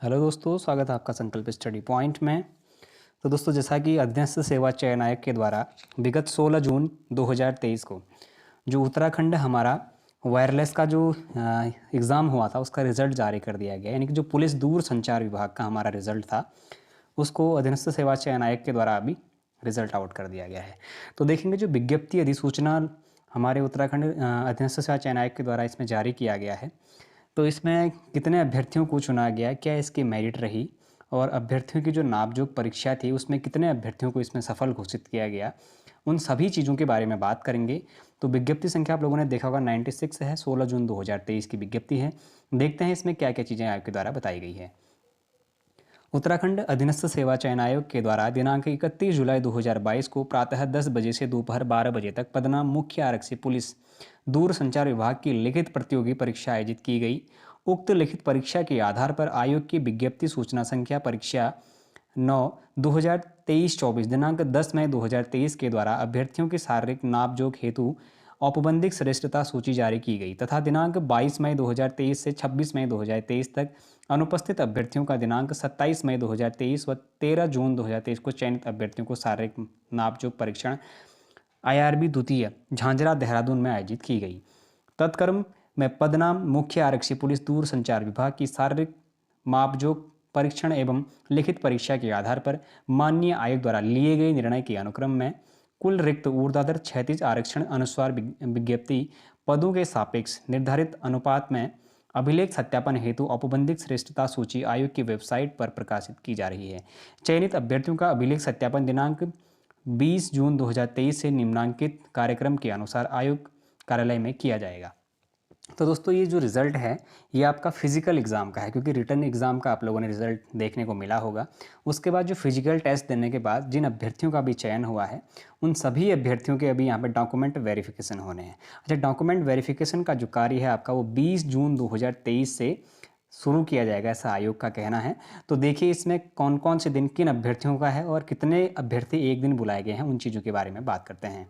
Hello दोस्तों, स्वागत है आपका संकल्प स्टडी पॉइंट में। तो दोस्तों, जैसा कि अध्ययन सेवा चयन आयोग के द्वारा विगत 16 जून 2023 को जो उत्तराखंड हमारा वायरलेस का जो एग्ज़ाम हुआ था उसका रिज़ल्ट जारी कर दिया गया, यानी कि जो पुलिस दूर संचार विभाग का हमारा रिज़ल्ट था उसको अधीनस्थ सेवा चयन आयोग के द्वारा अभी रिज़ल्ट आउट कर दिया गया है। तो देखेंगे जो विज्ञप्ति अधिसूचना हमारे उत्तराखंड अधीनस्थ सेवा चयन आयोग के द्वारा इसमें जारी किया गया है, तो इसमें कितने अभ्यर्थियों को चुना गया, क्या इसकी मेरिट रही और अभ्यर्थियों की जो नामजोग परीक्षा थी उसमें कितने अभ्यर्थियों को इसमें सफल घोषित किया गया, उन सभी चीज़ों के बारे में बात करेंगे। तो विज्ञप्ति संख्या आप लोगों ने देखा होगा 96 है, 16 जून 2023 की विज्ञप्ति है। देखते हैं इसमें क्या क्या चीज़ें आपके द्वारा बताई गई है। उत्तराखंड अधीनस्थ सेवा चयन आयोग के द्वारा दिनांक 31 जुलाई 2022 को प्रातः 10 बजे से दोपहर 12 बजे तक पदनाम मुख्य आरक्षी पुलिस दूर संचार विभाग की लिखित प्रतियोगी परीक्षा आयोजित की गई। उक्त लिखित परीक्षा के आधार पर आयोग की विज्ञप्ति सूचना संख्या परीक्षा 9/2023-24 दिनांक 10 मई 2023 के द्वारा अभ्यर्थियों के शारीरिक नापजोख हेतु औपबंधिक श्रेष्ठता सूची जारी की गई तथा दिनांक 22 मई 2023 से 26 मई 2023 तक अनुपस्थित अभ्यर्थियों का दिनांक 27 मई 2023 व 13 जून 2023 को चयनित अभ्यर्थियों को शारीरिक नापजोख परीक्षण IRB द्वितीय झांझरा देहरादून में आयोजित की गई। तत्क्रम में पदनाम मुख्य आरक्षी पुलिस दूर संचार विभाग की शारीरिक मापजोख परीक्षण एवं लिखित परीक्षा के आधार पर माननीय आयोग द्वारा लिए गए निर्णय के अनुक्रम में कुल रिक्त ऊर्ध्वाधर क्षैतिज आरक्षण अनुसार विज्ञप्ति पदों के सापेक्ष निर्धारित अनुपात में अभिलेख सत्यापन हेतु औपबंधिक श्रेष्ठता सूची आयोग की वेबसाइट पर प्रकाशित की जा रही है। चयनित अभ्यर्थियों का अभिलेख सत्यापन दिनांक 20 जून 2023 से निम्नांकित कार्यक्रम के अनुसार आयोग कार्यालय में किया जाएगा। तो दोस्तों, ये जो रिज़ल्ट है ये आपका फिजिकल एग्ज़ाम का है, क्योंकि रिटन एग्ज़ाम का आप लोगों ने रिज़ल्ट देखने को मिला होगा। उसके बाद जो फिजिकल टेस्ट देने के बाद जिन अभ्यर्थियों का भी चयन हुआ है उन सभी अभ्यर्थियों के अभी यहाँ पे डॉक्यूमेंट वेरिफिकेशन होने हैं। अच्छा, डॉक्यूमेंट वेरिफिकेशन का जो कार्य है आपका वो 20 जून 2023 से शुरू किया जाएगा, ऐसा आयोग का कहना है। तो देखिए इसमें कौन कौन से दिन किन अभ्यर्थियों का है और कितने अभ्यर्थी एक दिन बुलाए गए हैं, उन चीज़ों के बारे में बात करते हैं।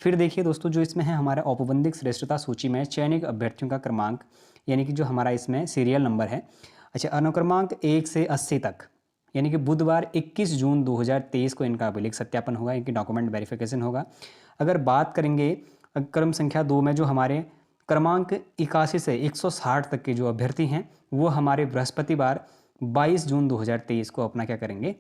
फिर देखिए दोस्तों, जो इसमें है हमारा औपबंधिक श्रेष्ठता सूची में चयनित अभ्यर्थियों का क्रमांक, यानी कि जो हमारा इसमें सीरियल नंबर है। अच्छा, अनुक्रमांक 1 से 80 तक, यानी कि बुधवार 21 जून 2023 को इनका अभिलेख सत्यापन होगा, इनकी डॉक्यूमेंट वेरिफिकेशन होगा। अगर बात करेंगे क्रम संख्या 2 में जो हमारे क्रमांक 81 से 160 तक के जो अभ्यर्थी हैं वो हमारे बृहस्पतिवार 22 जून 2023 को अपना क्या करेंगे,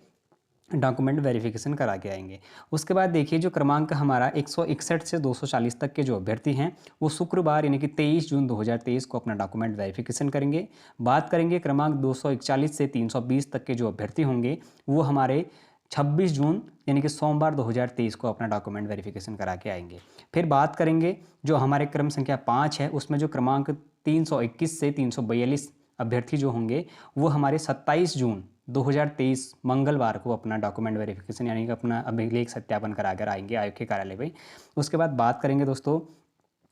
डॉक्यूमेंट वेरिफिकेशन करा के आएंगे। उसके बाद देखिए जो क्रमांक हमारा 161 से 240 तक के जो अभ्यर्थी हैं वो शुक्रवार यानी कि 23 जून 2023 को अपना डॉक्यूमेंट वेरिफिकेशन करेंगे। बात करेंगे क्रमांक 241 से 320 तक के जो अभ्यर्थी होंगे वो हमारे 26 जून यानी कि सोमवार 2023 को अपना डॉक्यूमेंट वेरिफिकेशन करा के आएंगे। फिर बात करेंगे जो हमारे क्रम संख्या 5 है उसमें जो क्रमांक 321 से 342 अभ्यर्थी जो होंगे वो हमारे 27 जून 2023 मंगलवार को अपना डॉक्यूमेंट वेरिफिकेशन यानी कि अपना अभिलेख सत्यापन कराकर आएंगे आयोग के कार्यालय में। उसके बाद बात करेंगे दोस्तों,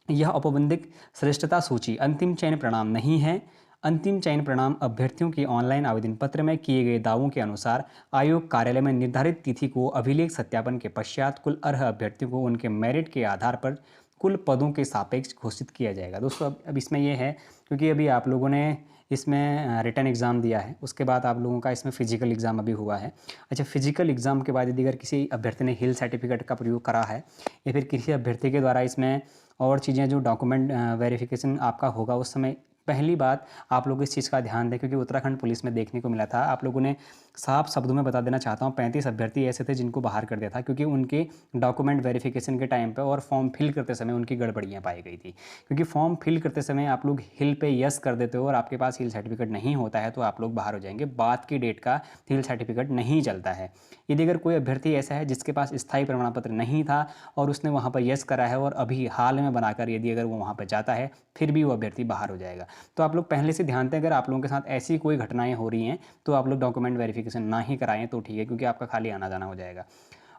यह औपबंधिक श्रेष्ठता सूची अंतिम चयन परिणाम नहीं है। अंतिम चयन परिणाम अभ्यर्थियों के ऑनलाइन आवेदन पत्र में किए गए दावों के अनुसार आयोग कार्यालय में निर्धारित तिथि को अभिलेख सत्यापन के पश्चात कुल अर्ह अभ्यर्थियों को उनके मेरिट के आधार पर कुल पदों के सापेक्ष घोषित किया जाएगा। दोस्तों, अब इसमें यह है क्योंकि अभी आप लोगों ने इसमें रिटन एग्ज़ाम दिया है, उसके बाद आप लोगों का इसमें फिजिकल एग्ज़ाम अभी हुआ है। अच्छा, फिजिकल एग्ज़ाम के बाद यदि अगर किसी अभ्यर्थी ने हिल सर्टिफिकेट का प्रयोग करा है या फिर किसी अभ्यर्थी के द्वारा इसमें और चीज़ें जो डॉक्यूमेंट वेरिफिकेशन आपका होगा उस समय पहली बात आप लोग इस चीज़ का ध्यान दें, क्योंकि उत्तराखंड पुलिस में देखने को मिला था, आप लोगों ने साफ शब्दों में बता देना चाहता हूँ, 35 अभ्यर्थी ऐसे थे जिनको बाहर कर दिया था क्योंकि उनके डॉक्यूमेंट वेरिफिकेशन के टाइम पे और फॉर्म फिल करते समय उनकी गड़बड़ियाँ पाई गई थी। क्योंकि फॉर्म फिल करते समय आप लोग हिल पे यस कर देते हो और आपके पास हिल सर्टिफिकेट नहीं होता है तो आप लोग बाहर हो जाएंगे, बाद की डेट का हिल सर्टिफिकेट नहीं चलता है। यदि अगर कोई अभ्यर्थी ऐसा है जिसके पास स्थायी प्रमाण पत्र नहीं था और उसने वहाँ पर यस करा है और अभी हाल में बनाकर यदि अगर वो वहाँ पर जाता है फिर भी वो अभ्यर्थी बाहर हो जाएगा। तो आप लोग पहले से ध्यान दें, अगर आप लोगों के साथ ऐसी कोई घटनाएं हो रही हैं तो आप लोग डॉक्यूमेंट वेरिफिकेशन ना ही कराएं तो ठीक है, क्योंकि आपका खाली आना जाना हो जाएगा।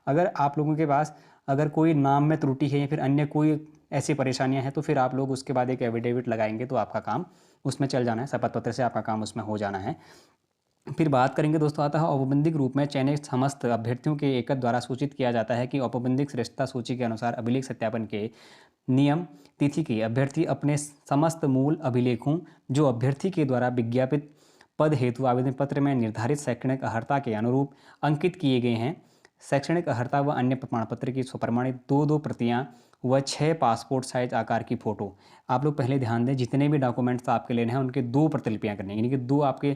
अगर आप लोगों के पास अगर कोई नाम में त्रुटि है या फिर अन्य कोई ऐसी परेशानियां हैं तो फिर आप लोग उसके बाद एक एविडेविट लगाएंगे तो आपका काम उसमें चल जाना है, शपथ पत्र से आपका काम उसमें हो जाना है। फिर बात करेंगे दोस्तों, आता है औपबंधिक रूप में चयनित समस्त अभ्यर्थियों के एकत्र द्वारा सूचित किया जाता है कि औपबंधिक श्रेष्ठता सूची के अनुसार अभिलेख सत्यापन के नियम तिथि की अभ्यर्थी अपने समस्त मूल अभिलेखों जो अभ्यर्थी के द्वारा विज्ञापित पद हेतु आवेदन पत्र में निर्धारित शैक्षणिक अर्हता के अनुरूप अंकित किए गए हैं। शैक्षणिक अर्हता व अन्य प्रमाण पत्र की स्वप्रमाणित 2 प्रतियां व 6 पासपोर्ट साइज आकार की फ़ोटो। आप लोग पहले ध्यान दें, जितने भी डॉक्यूमेंट्स आपके लेने हैं उनके 2 प्रतिलिपियां करनी है, यानी कि 2 आपके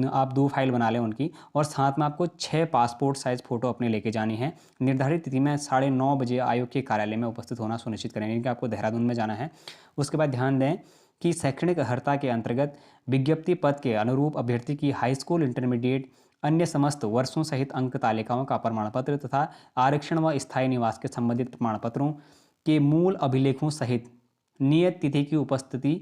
आप 2 फाइल बना लें उनकी, और साथ में आपको 6 पासपोर्ट साइज फ़ोटो अपने लेके जानी है। निर्धारित तिथि में 9:30 बजे आयोग के कार्यालय में उपस्थित होना सुनिश्चित करें, यानी कि आपको देहरादून में जाना है। उसके बाद ध्यान दें कि शैक्षणिक अर्हता के अंतर्गत विज्ञप्ति पद के अनुरूप अभ्यर्थी की हाई स्कूल, इंटरमीडिएट, अन्य समस्त वर्षों सहित अंक तालिकाओं का प्रमाण पत्र तथा आरक्षण व स्थायी निवास के संबंधित प्रमाण पत्रों के मूल अभिलेखों सहित नियत तिथि की उपस्थिति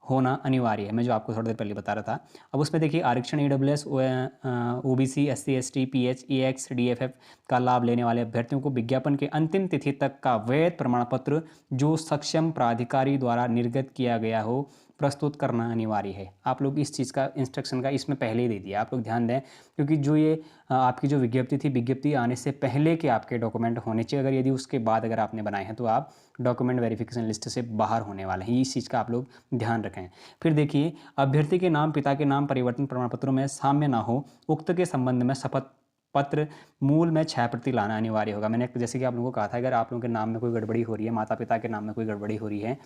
होना अनिवार्य है। मैं जो आपको थोड़ी देर पहले बता रहा था। अब उसमें देखिए, आरक्षण, EWS, OBC, SC, ST, PH, EX, DFF का लाभ लेने वाले अभ्यर्थियों को विज्ञापन के अंतिम तिथि तक का वैध प्रमाण पत्र जो सक्षम प्राधिकारी द्वारा निर्गत किया गया हो प्रस्तुत करना अनिवार्य है। आप लोग इस चीज़ का इंस्ट्रक्शन का इसमें पहले ही दे दिया, आप लोग ध्यान दें, क्योंकि जो ये आपकी जो विज्ञप्ति थी, विज्ञप्ति आने से पहले के आपके डॉक्यूमेंट होने चाहिए। अगर यदि उसके बाद अगर आपने बनाए हैं तो आप डॉक्यूमेंट वेरिफिकेशन लिस्ट से बाहर होने वाले हैं। इस चीज़ का आप लोग ध्यान रखें। फिर देखिए, अभ्यर्थी के नाम, पिता के नाम परिवर्तन प्रमाण पत्रों में साम्य ना हो, उक्त के संबंध में शपथ पत्र मूल में 6 प्रति लाना अनिवार्य होगा। मैंने जैसे कि आप लोगों को कहा था, अगर आप लोगों के नाम में कोई गड़बड़ी हो रही है, माता पिता के नाम में कोई गड़बड़ी हो रही है,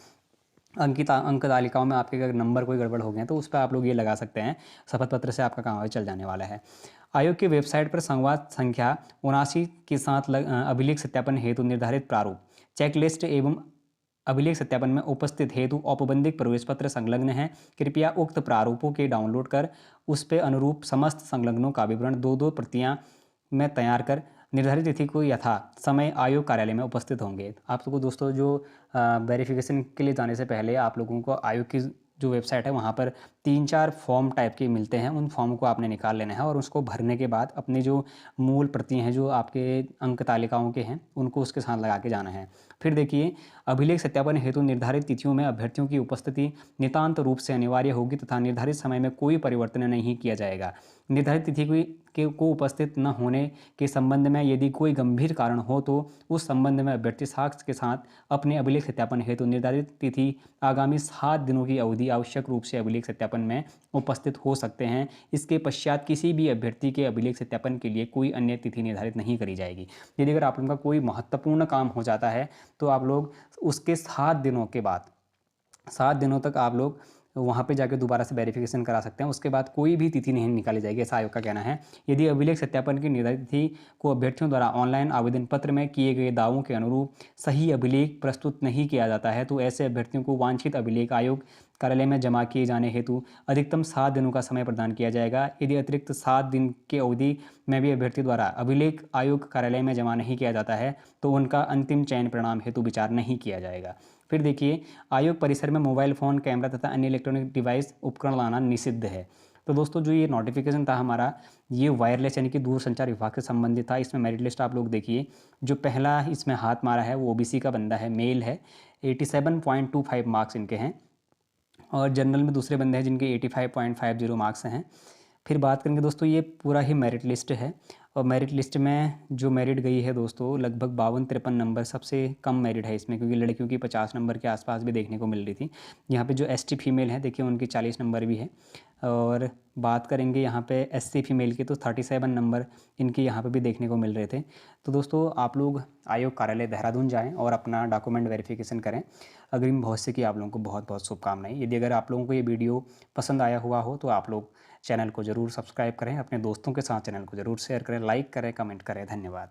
अंक तालिकाओं में आपके अगर नंबर कोई गड़बड़ हो गए हैं, तो उस पर आप लोग ये लगा सकते हैं। शपथ पत्र से आपका काम चल जाने वाला है। आयोग की वेबसाइट पर संवाद संख्या 79 के साथ अभिलेख सत्यापन हेतु निर्धारित प्रारूप, चेकलिस्ट एवं अभिलेख सत्यापन में उपस्थित हेतु औपबंधिक प्रवेश पत्र संलग्न है। कृपया उक्त प्रारूपों के डाउनलोड कर उस पे अनुरूप समस्त संलग्नों का विवरण 2 प्रतियां में तैयार कर निर्धारित तिथि को यथा समय आयोग कार्यालय में उपस्थित होंगे। आप लोगों को दोस्तों जो वेरिफिकेशन के लिए जाने से पहले आप लोगों को आयोग की जो वेबसाइट है वहाँ पर 3-4 फॉर्म टाइप के मिलते हैं। उन फॉर्म को आपने निकाल लेना है और उसको भरने के बाद अपने जो मूल प्रतियां हैं जो आपके अंक तालिकाओं के हैं उनको उसके साथ लगा के जाना है। फिर देखिए, अभिलेख सत्यापन हेतु निर्धारित तिथियों में अभ्यर्थियों की उपस्थिति नितांत रूप से अनिवार्य होगी तथा निर्धारित समय में कोई परिवर्तन नहीं किया जाएगा। निर्धारित तिथि को उपस्थित न होने के संबंध में यदि कोई गंभीर कारण हो तो उस संबंध में अभ्यर्थी साक्ष्य के साथ अपने अभिलेख सत्यापन हेतु निर्धारित तिथि आगामी 7 दिनों की अवधि आवश्यक रूप से अभिलेख सत्यापन में उपस्थित हो सकते हैं। इसके पश्चात किसी भी अभ्यर्थी के अभिलेख सत्यापन के लिए कोई अन्य तिथि निर्धारित नहीं करी जाएगी। यदि अगर आप लोगों का कोई महत्वपूर्ण काम हो जाता है तो आप लोग उसके 7 दिनों के बाद 7 दिनों तक आप लोग वहाँ पे जाकर दोबारा से वेरिफिकेशन करा सकते हैं। उसके बाद कोई भी तिथि नहीं निकाली जाएगी, ऐसा आयोग का कहना है। यदि अभिलेख सत्यापन की निर्धारित तिथि को अभ्यर्थियों द्वारा ऑनलाइन आवेदन पत्र में किए गए दावों के अनुरूप सही अभिलेख प्रस्तुत नहीं किया जाता है तो ऐसे अभ्यर्थियों को वांछित अभिलेख आयोग कार्यालय में जमा किए जाने हेतु अधिकतम 7 दिनों का समय प्रदान किया जाएगा। यदि अतिरिक्त 7 दिन की अवधि में भी अभ्यर्थी द्वारा अभिलेख आयोग कार्यालय में जमा नहीं किया जाता है तो उनका अंतिम चयन परिणाम हेतु विचार नहीं किया जाएगा। फिर देखिए, आयोग परिसर में मोबाइल फ़ोन, कैमरा तथा अन्य इलेक्ट्रॉनिक डिवाइस उपकरण लाना निषिद्ध है। तो दोस्तों, जो ये नोटिफिकेशन था हमारा, ये वायरलेस यानी कि दूरसंचार विभाग से संबंधित था। इसमें मेरिट लिस्ट आप लोग देखिए, जो पहला इसमें हाथ मारा है वो ओबीसी का बंदा है, मेल है, 87.25 मार्क्स इनके हैं, और जनरल में दूसरे बंदे हैं जिनके 85.50 मार्क्स हैं। फिर बात करेंगे दोस्तों, ये पूरा ही मेरिट लिस्ट है और मेरिट लिस्ट में जो मेरिट गई है दोस्तों लगभग 52-53 नंबर, सबसे कम मेरिट है इसमें, क्योंकि लड़कियों की 50 नंबर के आसपास भी देखने को मिल रही थी। यहाँ पे जो एसटी फीमेल है देखिए उनकी 40 नंबर भी है। और बात करेंगे यहाँ पे एससी फीमेल की तो 37 नंबर इनके यहाँ पे भी देखने को मिल रहे थे। तो दोस्तों, आप लोग आयोग कार्यालय देहरादून जाएँ और अपना डॉक्यूमेंट वेरिफिकेशन करें। अग्रिम भविष्य की आप लोगों को बहुत बहुत शुभकामनाएं। यदि अगर आप लोगों को ये वीडियो पसंद आया हुआ हो तो आप लोग चैनल को ज़रूर सब्सक्राइब करें, अपने दोस्तों के साथ चैनल को ज़रूर शेयर करें, लाइक करें, कमेंट करें। धन्यवाद।